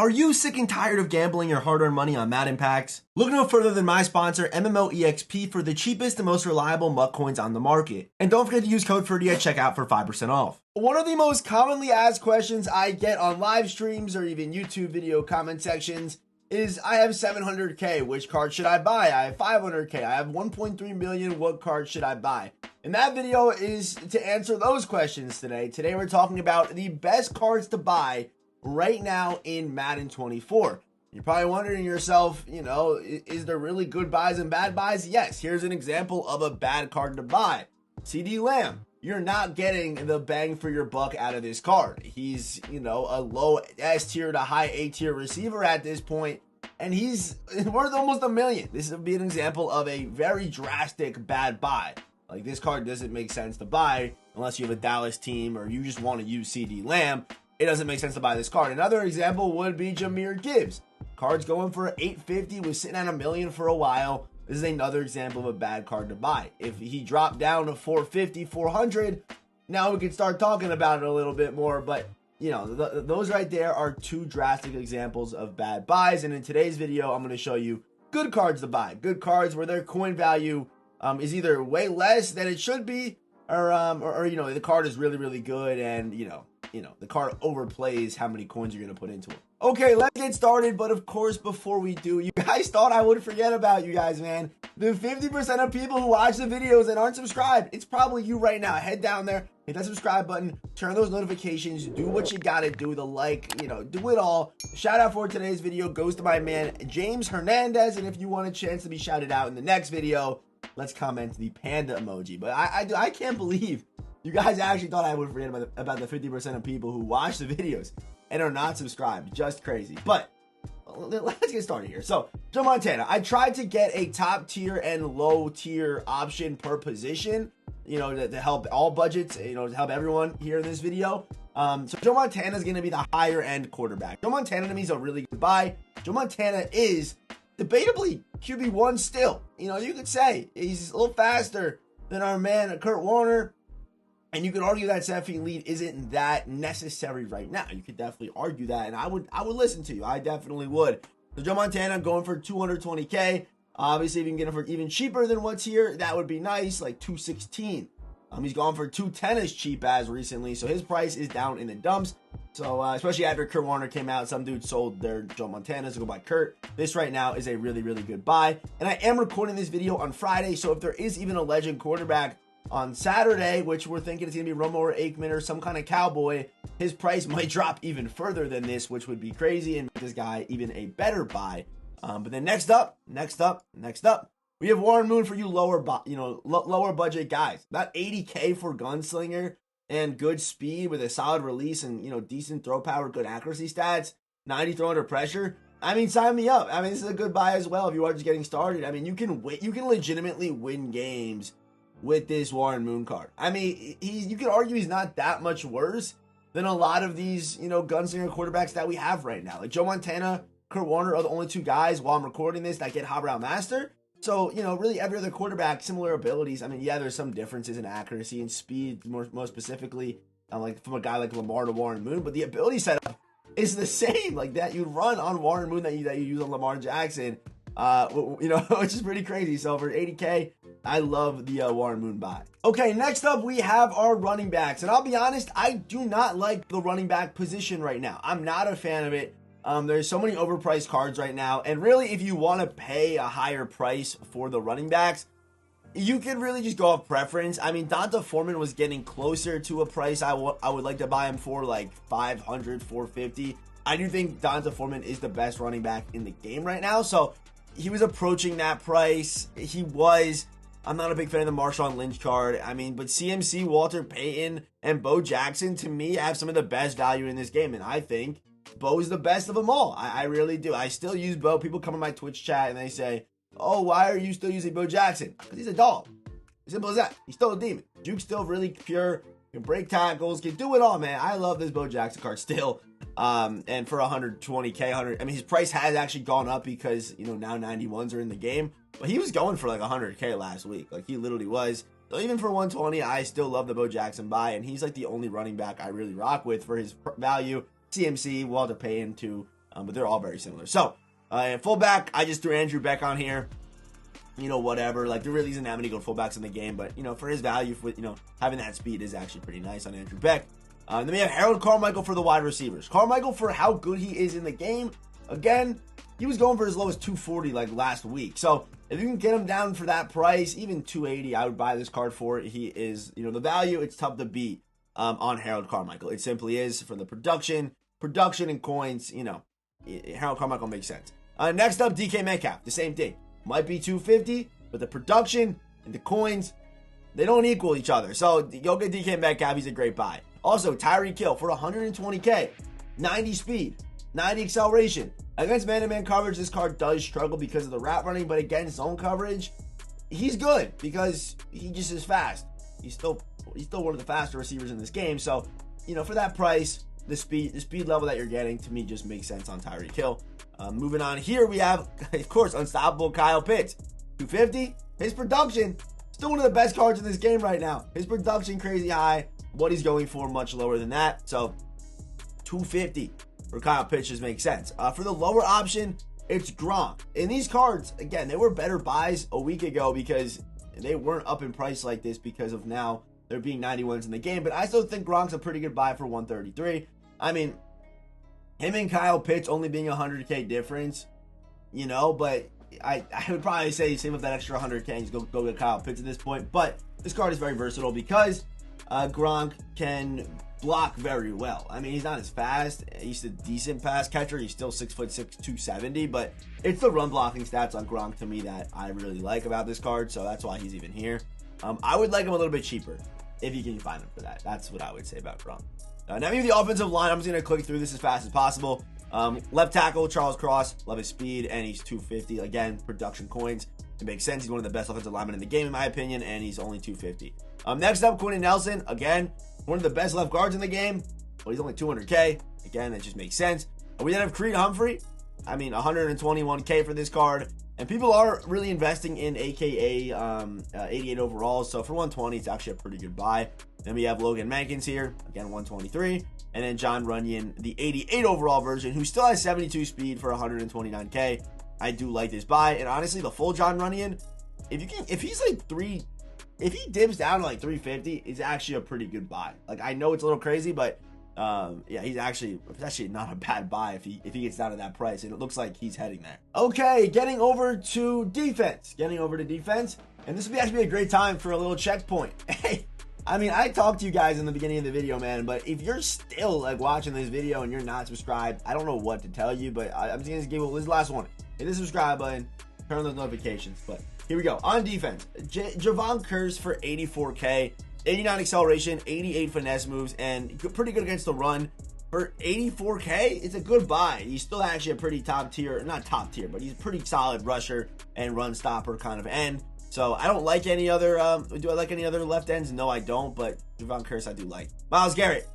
Are you sick and tired of gambling your hard-earned money on Madden packs? Look no further than my sponsor, MMOEXP, for the cheapest and most reliable MUT coins on the market. And don't forget to use code Ferdy at checkout for 5% off. One of the most commonly asked questions I get on live streams or even YouTube video comment sections is, I have 700K, which card should I buy? I have 500K, I have 1.3 million, what card should I buy? And that video is to answer those questions today. Today we're talking about the best cards to buy right now in Madden 24. You're probably wondering to yourself, is there really good buys and bad buys? Yes, here's an example of a bad card to buy. CD Lamb. You're not getting the bang for your buck out of this card. He's, a low S tier to high A tier receiver at this point, and he's worth almost $1 million. This would be an example of a very drastic bad buy. Like, this card doesn't make sense to buy unless you have a Dallas team or you just want to use CD Lamb. It doesn't make sense to buy this card. Another example would be Jahmyr Gibbs. Card's going for $850, was sitting at $1 million for a while. This is another example of a bad card to buy. If he dropped down to $450, $400, now we can start talking about it a little bit more. But, those right there are two drastic examples of bad buys. And in today's video, I'm going to show you good cards to buy. Good cards where their coin value is either way less than it should be, or the card is really, really good, and the card overplays how many coins you're going to put into it. Okay, let's get started. But of course, before we do, you guys thought I would forget about you guys, man. The 50% of people who watch the videos and aren't subscribed, it's probably you right now. Head down there, hit that subscribe button, turn those notifications, do what you got to do, the like, do it all. Shout out for today's video goes to my man, James Hernandez. And if you want a chance to be shouted out in the next video, let's comment the panda emoji. But I can't believe you guys actually thought I would forget about the 50% of people who watch the videos and are not subscribed. Just crazy. But let's get started here. So, Joe Montana, I tried to get a top tier and low tier option per position, to help all budgets, to help everyone here in this video. So Joe Montana is going to be the higher end quarterback. Joe Montana to me is a really good buy. Joe Montana is debatably QB1 still. You could say he's a little faster than our man Kurt Warner. And you could argue that 7 lead isn't that necessary right now. You could definitely argue that, and I would listen to you. I definitely would. So Joe Montana going for 220K. Obviously, if you can get him for even cheaper than what's here, that would be nice, like 216. He's gone for 210 as cheap as recently, so his price is down in the dumps. So especially after Kurt Warner came out, some dudes sold their Joe Montanas to go buy Kurt. This right now is a really, really good buy. And I am recording this video on Friday, so if there is even a legend quarterback on Saturday, which we're thinking it's going to be Romo or Aikman or some kind of cowboy, his price might drop even further than this, which would be crazy and make this guy even a better buy. But then next up, we have Warren Moon for you lower budget guys. About 80K for gunslinger and good speed with a solid release and, decent throw power, good accuracy stats, 90 throw under pressure. I mean, sign me up. I mean, this is a good buy as well if you are just getting started. I mean, you can legitimately win games with this Warren Moon card. I mean, you could argue he's not that much worse than a lot of these, gunslinger quarterbacks that we have right now. Like Joe Montana, Kurt Warner are the only two guys while I'm recording this that get Hot Route Master. So, really every other quarterback, similar abilities. I mean, yeah, there's some differences in accuracy and speed, most specifically, like from a guy like Lamar to Warren Moon, but the ability setup is the same, like that you'd run on Warren Moon that you use on Lamar Jackson, which is pretty crazy. So for 80K, I love the Warren Moon buy. Okay, next up we have our running backs. And I'll be honest, I do not like the running back position right now. I'm not a fan of it. There's so many overpriced cards right now. And really, if you want to pay a higher price for the running backs, you could really just go off preference. I mean, Donta Foreman was getting closer to a price I would like to buy him for, like 500, 450. I do think Donta Foreman is the best running back in the game right now. So he was approaching that price. I'm not a big fan of the Marshawn Lynch card. I mean, but CMC, Walter Payton, and Bo Jackson, to me, have some of the best value in this game. And I think Bo's the best of them all. I really do. I still use Bo. People come in my Twitch chat and they say, oh, why are you still using Bo Jackson? Because he's a dog. Simple as that. He's still a demon. Juke's still really pure. Can break tackles. Can do it all, man. I love this Bo Jackson card still. And for 120K, his price has actually gone up because, now 91s are in the game. But he was going for like 100K last week. Like, he literally was. So even for 120, I still love the Bo Jackson buy. And he's like the only running back I really rock with for his value. CMC, Walter Payton to but they're all very similar. So, fullback, I just threw Andrew Beck on here. Whatever. Like, there really isn't that many good fullbacks in the game, but, for his value, for, having that speed is actually pretty nice on Andrew Beck. Then we have Harold Carmichael for the wide receivers. Carmichael, for how good he is in the game, again, he was going for as low as 240 like last week. So if you can get him down for that price, even 280, I would buy this card for it. He is, the value, it's tough to beat on Harold Carmichael. It simply is for the production and coins, Harold Carmichael makes sense. Next up, DK Metcalf, the same thing. Might be 250, but the production and the coins, they don't equal each other. So go get DK Metcalf, he's a great buy. Also, Tyreek Hill for 120K, 90 speed, 90 acceleration. Against man-to-man coverage, this card does struggle because of the route running, but against zone coverage, he's good because he just is fast. He's still one of the faster receivers in this game. So, for that price, the speed level that you're getting, to me, just makes sense on Tyreek Hill. Moving on here, we have, of course, unstoppable Kyle Pitts. 250, his production, still one of the best cards in this game right now. His production, crazy high. What he's going for, much lower than that. So, 250 for Kyle Pitts just makes sense. For the lower option, it's Gronk. And these cards, again, they were better buys a week ago because they weren't up in price like this because of now there being 91s in the game. But I still think Gronk's a pretty good buy for 133. I mean, him and Kyle Pitts only being a 100K difference, but I would probably say save up that extra 100K and just go get Kyle Pitts at this point. But this card is very versatile because Gronk can block very well. I mean, he's not as fast. He's a decent pass catcher. He's still 6'6", 270, but it's the run blocking stats on Gronk to me that I really like about this card, so that's why he's even here. I would like him a little bit cheaper if you can find him for that. That's what I would say about Gronk. Now maybe the offensive line, I'm just going to click through this as fast as possible. Left tackle, Charles Cross, love his speed, and he's 250. Again, production coins. It makes sense. He's one of the best offensive linemen in the game, in my opinion, and he's only 250. Next up, Quentin Nelson. Again, one of the best left guards in the game, but he's only 200K. Again, that just makes sense. We then have Creed Humphrey. I mean, 121K for this card. And people are really investing in AKA 88 overall. So for 120, it's actually a pretty good buy. Then we have Logan Mankins here. Again, 123. And then John Runyon, the 88 overall version, who still has 72 speed for 129K. I do like this buy. And honestly, the full John Runyon, if he dips down to like 350, it's actually a pretty good buy. Like, I know it's a little crazy, but yeah, it's actually not a bad buy if he gets down to that price, and it looks like he's heading there. Okay, getting over to defense. And this would actually be a great time for a little checkpoint. Hey, I mean, I talked to you guys in the beginning of the video, man, but if you're still like watching this video and you're not subscribed, I don't know what to tell you, but I'm just gonna give this last one. Hit the subscribe button, turn on those notifications. But here we go. On defense, Javon Curse for 84K, 89 acceleration, 88 finesse moves, and pretty good against the run. For 84K, it's a good buy. He's still actually a pretty top tier, not top tier, but he's a pretty solid rusher and run stopper kind of end. So I don't like any other, do I like any other left ends? No, I don't, but Javon Curse I do like. Myles Garrett,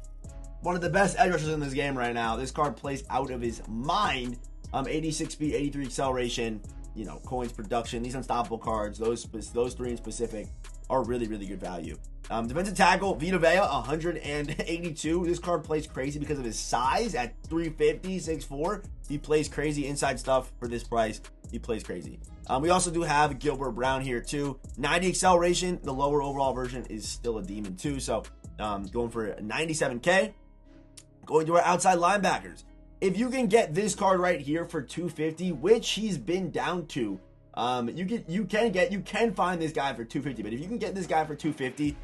one of the best edge rushers in this game right now. This card plays out of his mind. 86 speed, 83 acceleration, coins production. These unstoppable cards, those three in specific, are really, really good value. Defensive tackle, Vita Vea, 182. This card plays crazy because of his size at 350, 6'4". He plays crazy inside stuff for this price. He plays crazy. We also do have Gilbert Brown here too. 90 acceleration. The lower overall version is still a demon too. So going for 97K. Going to our outside linebackers. If you can get this card right here for 250, which he's been down to, you can find this guy for 250. But if you can get this guy for 250,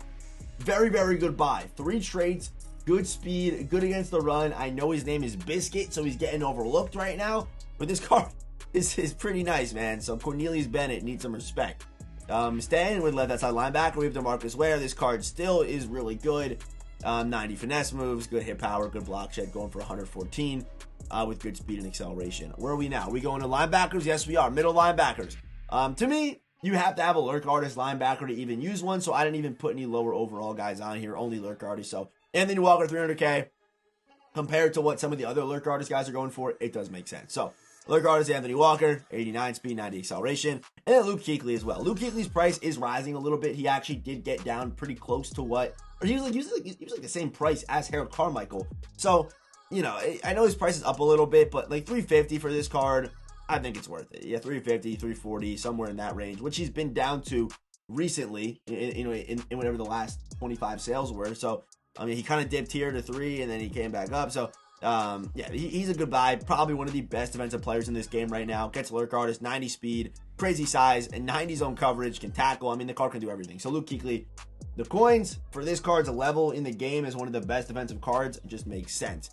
very, very good buy. 3 traits, good speed, good against the run. I know his name is Biscuit, so he's getting overlooked right now. But this card is pretty nice, man. So Cornelius Bennett needs some respect. Staying with left outside linebacker, we have DeMarcus Ware. This card still is really good. 90 finesse moves, good hit power, good block shed, going for 114 with good speed and acceleration. Where are we now? Are we going to linebackers? Yes, we are. Middle linebackers. To me, you have to have a lurk artist linebacker to even use one, so I didn't even put any lower overall guys on here, only lurk artists. So Anthony Walker, 300K. Compared to what some of the other lurk artist guys are going for, it does make sense. So lurk artist Anthony Walker, 89 speed, 90 acceleration, and then Luke Kuechly as well. Luke Kuechly's price is rising a little bit. He actually did get down pretty close to what, or he was like the same price as Harold Carmichael. So you know, I know his price is up a little bit, but like 350 for this card, I think it's worth it. Yeah, 350, 340, somewhere in that range, which he's been down to recently, in whatever the last 25 sales were. So, I mean, he kind of dipped here to 3, and then he came back up. So, yeah, he's a good buy. Probably one of the best defensive players in this game right now. Gets lurk artist, 90 speed, crazy size, and 90 zone coverage, can tackle. I mean, the card can do everything. So, Luke Kuechly, the coins for this card's a level in the game as one of the best defensive cards. It just makes sense.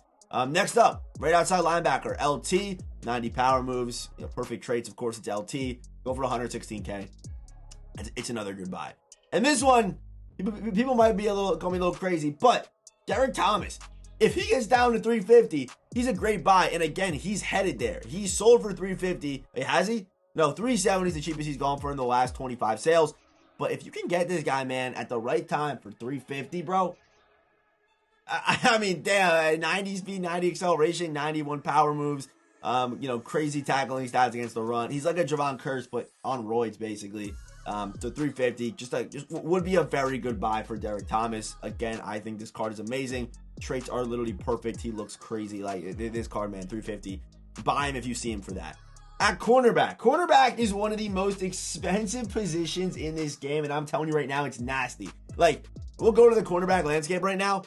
Next up, right outside linebacker, LT, 90 power moves, perfect traits. Of course, it's LT. Go for 116K. It's another good buy. And this one, people might be call me a little crazy, but Derek Thomas, if he gets down to 350, he's a great buy. And again, he's headed there. He's sold for 350. Wait, has he? No, 370 is the cheapest he's gone for in the last 25 sales. But if you can get this guy, man, at the right time for 350, bro, I mean, damn, 90 speed, 90 acceleration, 91 power moves, crazy tackling stats against the run. He's like a Javon Curse, but on roids, basically. So 350, just would be a very good buy for Derek Thomas. Again, I think this card is amazing. Traits are literally perfect. He looks crazy. Like, this card, man, 350. Buy him if you see him for that. At cornerback. Cornerback is one of the most expensive positions in this game, and I'm telling you right now, it's nasty. Like, we'll go to the cornerback landscape right now,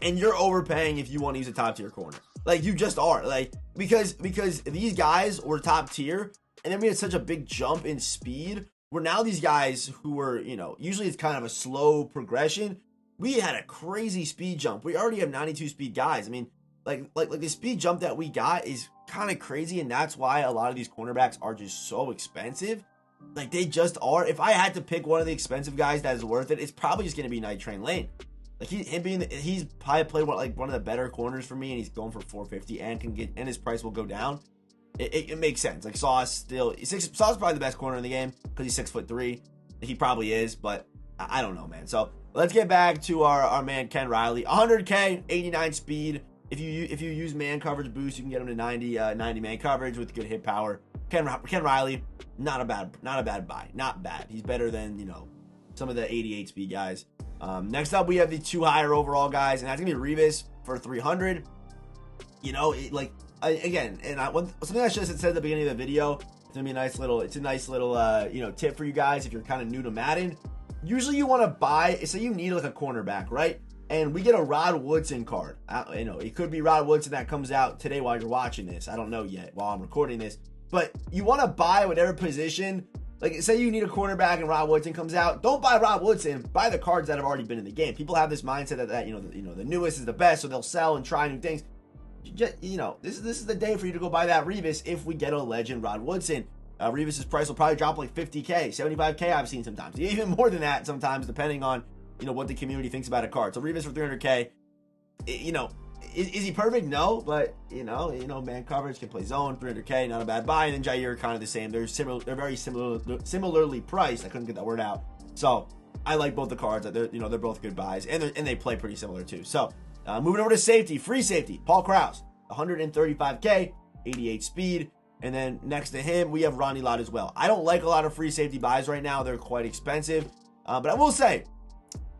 and you're overpaying if you want to use a top tier corner. Like, you just are. Like, because these guys were top tier, and then we had such a big jump in speed, where now these guys who were, usually it's kind of a slow progression, we had a crazy speed jump. We already have 92 speed guys. I mean, like the speed jump that we got is kind of crazy, and that's why a lot of these cornerbacks are just so expensive. Like, they just are. If I had to pick one of the expensive guys that is worth it, it's probably just going to be Night Train Lane. Like, he's probably played one of the better corners for me, and he's going for 450 and his price will go down. It makes sense. Like, Sauce is probably the best corner in the game because he's 6'3". He probably is, but I don't know, man. So let's get back to our man Ken Riley. 100K, 89 speed. If you use man coverage boost, you can get him to 90 man coverage with good hit power. Ken Riley, not a bad buy. Not bad. He's better than some of the 88 speed guys. Next up, we have the 2 higher overall guys, and that's gonna be Revis for 300. Again, and something I should have said at the beginning of the video. It's gonna be a nice little tip for you guys if you're kind of new to Madden. Usually, you want to buy. Say you need like a cornerback, right? And we get a Rod Woodson card. It could be Rod Woodson that comes out today while you're watching this. I don't know yet while I'm recording this. But you want to buy whatever position. Like, say you need a cornerback and Rod Woodson comes out. Don't buy Rod Woodson. Buy the cards that have already been in the game. People have this mindset that the newest is the best, so they'll sell and try new things. This is the day for you to go buy that Revis if we get a legend Rod Woodson. Revis's price will probably drop like 50K, 75K I've seen sometimes. Even more than that sometimes, depending on what the community thinks about a card. So Revis for 300K, is he perfect? No, but man coverage, can play zone, 300K, not a bad buy. And then Jair are kind of the same. They're very similarly priced. I couldn't get that word out. So I like both the cards. They're both good buys, and they play pretty similar too. So moving over to safety, free safety, Paul Krause, 135K, 88 speed. And then next to him, we have Ronnie Lott as well. I don't like a lot of free safety buys right now. They're quite expensive. But I will say,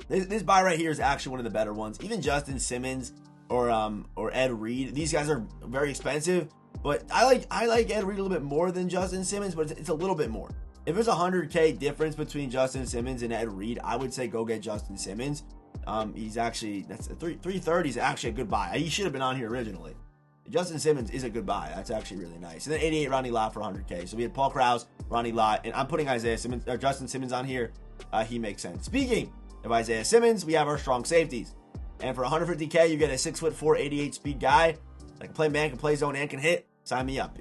this buy right here is actually one of the better ones. Even Justin Simmons or Ed Reed, these guys are very expensive. But I like Ed Reed a little bit more than Justin Simmons, but it's a little bit more. If there's a 100K difference between Justin Simmons and Ed Reed, I would say go get Justin Simmons. He's actually, 330 is actually a good buy. He should have been on here originally. Justin Simmons is a good buy. That's actually really nice. And then 88 Ronnie Lott for 100K. So we had Paul Krause, Ronnie Lott, and I'm putting Justin Simmons on here. He makes sense. Speaking of Isaiah Simmons, we have our strong safeties. And for 150K, you get a 6'4", 88 speed guy that can play man, can play zone, and can hit. Sign me up.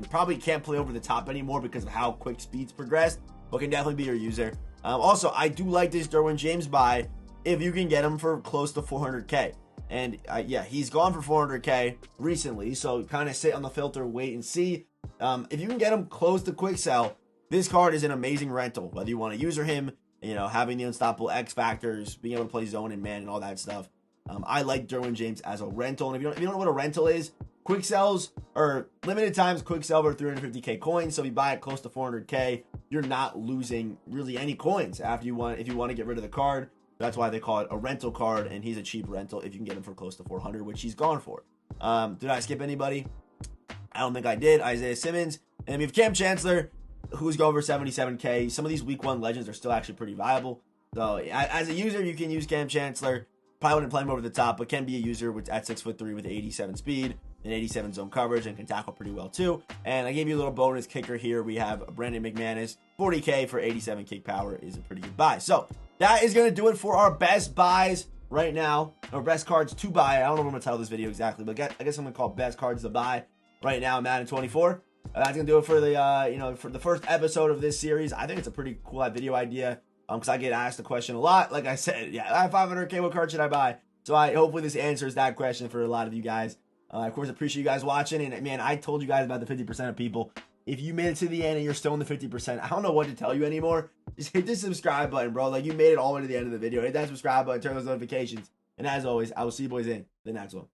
Probably can't play over the top anymore because of how quick speeds progressed, but can definitely be your user. Also, I do like this Derwin James buy if you can get him for close to 400K. And he's gone for 400K recently, so kind of sit on the filter, wait and see. If you can get him close to quick sell, this card is an amazing rental. Whether you want to user him, having the unstoppable X factors, being able to play zone and man and all that stuff. I like Derwin James as a rental. And if you don't know what a rental is, quick sells or limited times quick sell for 350K coins. So if you buy it close to 400K, you're not losing really any coins if you want to get rid of the card. That's why they call it a rental card, and he's a cheap rental if you can get him for close to 400, which he's gone for. Did I skip anybody? I don't think I did. Isaiah Simmons. And we have Cam Chancellor, who's going for 77K. Some of these week 1 legends are still actually pretty viable. So as a user, you can use Cam Chancellor. Probably wouldn't play him over the top, but can be a user at 6'3" with 87 speed and 87 zone coverage and can tackle pretty well too. And I gave you a little bonus kicker here. We have Brandon McManus, 40K for 87 kick power is a pretty good buy. So that is going to do it for our best buys right now, or best cards to buy. I don't know what I'm going to title this video exactly, but I guess I'm going to call best cards to buy right now in Madden 24. That's going to do it for the, for the first episode of this series. I think it's a pretty cool video idea. Because I get asked the question a lot. Like I said, yeah, I have 500K, what card should I buy? So hopefully this answers that question for a lot of you guys. Of course, appreciate you guys watching. And man, I told you guys about the 50% of people. If you made it to the end and you're still in the 50%, I don't know what to tell you anymore. Just hit the subscribe button, bro. Like, you made it all the way to the end of the video. Hit that subscribe button, turn those notifications. And as always, I will see you boys in the next one.